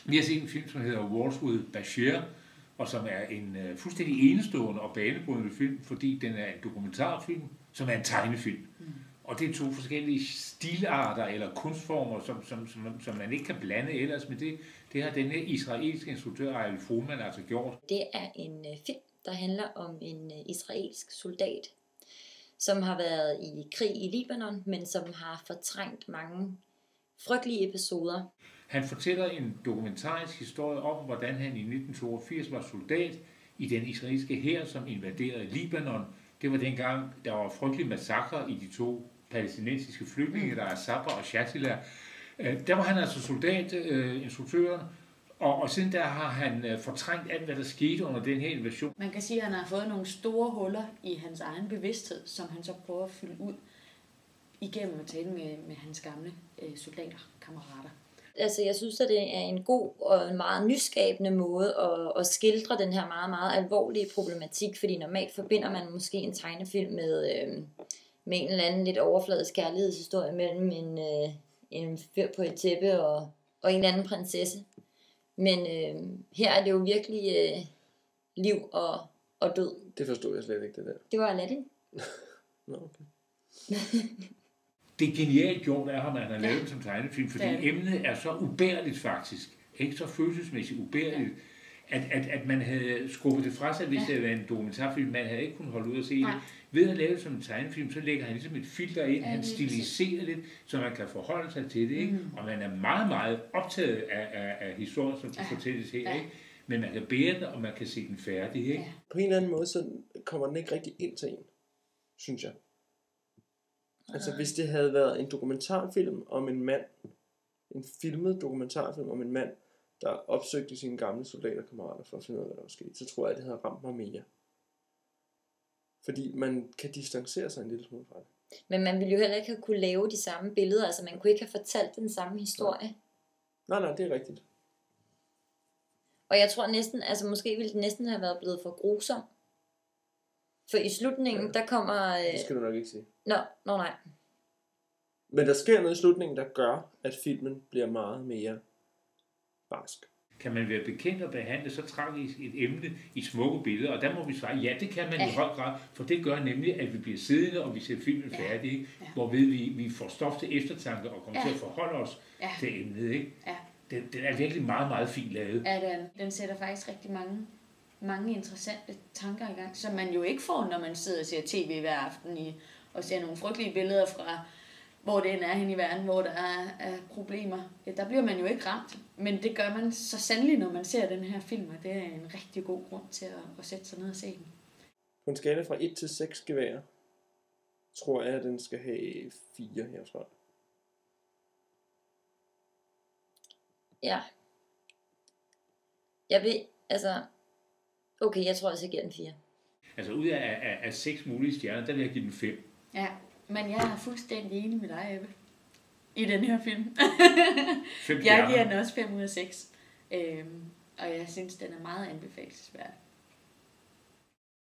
Vi har set en film, som hedder Wars with Bashir, og som er en fuldstændig enestående og banebrydende film, fordi den er en dokumentarfilm, som er en tegnefilm. Og det er to forskellige stilarter eller kunstformer, som man ikke kan blande ellers, men det har denne israelske instruktør, Ariel Froman, altså gjort. Det er en film, der handler om en israelsk soldat, som har været i krig i Libanon, men som har fortrængt mange frygtelige episoder. Han fortæller en dokumentarisk historie om, hvordan han i 1982 var soldat i den israelske hær, som invaderede Libanon. Det var dengang, der var frygtelige massakre i de to palæstinensiske flygtninge, der er Sabra og Shatila. Der var han altså soldat, instruktøren, og siden der har han fortrængt alt, hvad der skete under den her invasion. Man kan sige, at han har fået nogle store huller i hans egen bevidsthed, som han så prøver at fylde ud igennem at tale med hans gamle soldater, kammerater. Altså, jeg synes, at det er en god og en meget nyskabende måde at skildre den her meget, meget alvorlige problematik, fordi normalt forbinder man måske en tegnefilm med en eller anden lidt overfladisk kærlighedshistorie mellem en fyr på et tæppe og en eller anden prinsesse. Men her er det jo virkelig liv og død. Det forstod jeg slet ikke, det der. Det var Aladdin. Nå, okay. Det er genialt gjort af ham, at han har lavet den som tegnefilm, fordi emnet er så ubærligt faktisk, ikke så følelsesmæssigt ubærligt, at man havde skubbet det fra sig, hvis det var en dokumentarfilm, man havde ikke kunnet holde ud og se det. Ved at lave det som en tegnefilm, så lægger han ligesom et filter ind, han stiliserer lidt, så man kan forholde sig til det, ikke? Og man er meget, meget optaget af historien, som fortælles her, ikke? Men man kan bære den, og man kan se den færdig, ikke? På en eller anden måde, så kommer den ikke rigtig ind til en, synes jeg. Altså hvis det havde været en dokumentarfilm om en mand, en filmet dokumentarfilm om en mand, der opsøgte sine gamle soldaterkammerater for at finde ud af, hvad der var sket, så tror jeg, det havde ramt mig mere. Fordi man kan distancere sig en lille smule fra det. Men man ville jo heller ikke have kunne lave de samme billeder, altså man kunne ikke have fortalt den samme historie. Nej, det er rigtigt. Og jeg tror næsten, altså måske ville det næsten have været blevet for grusom. For i slutningen, der kommer... Det skal du nok ikke sige. Nå, nej. Men der sker noget i slutningen, der gør, at filmen bliver meget mere barsk. Kan man være bekendt og behandle så tragisk et emne i smukke billeder? Og der må vi svare, ja, det kan man i høj grad, for det gør nemlig, at vi bliver siddende, og vi ser filmen færdig, hvorved vi får stof til eftertanke og kommer til at forholde os til emnet, ikke? Ja. Den er virkelig meget, meget fint lavet. Ja, den sætter faktisk rigtig mange interessante tanker i gang, som man jo ikke får, når man sidder og ser tv hver aften og ser nogle frygtelige billeder fra, hvor det er hen i verden, hvor der er problemer. Ja, der bliver man jo ikke ramt, men det gør man så sandelig, når man ser den her film, og det er en rigtig god grund til at sætte sig ned og se den. På en skala fra 1 til 6 geværer, tror jeg, at den skal have 4 herfra. Ja. Jeg vil, altså... Okay, jeg tror, jeg giver den 4. Altså ud af 6 mulige stjerner, der vil jeg give den 5. Ja, men jeg er fuldstændig enig med dig, Ebbe, i den her film. Jeg giver den også 5 ud af 6. Og jeg synes, den er meget anbefalelsesværdig.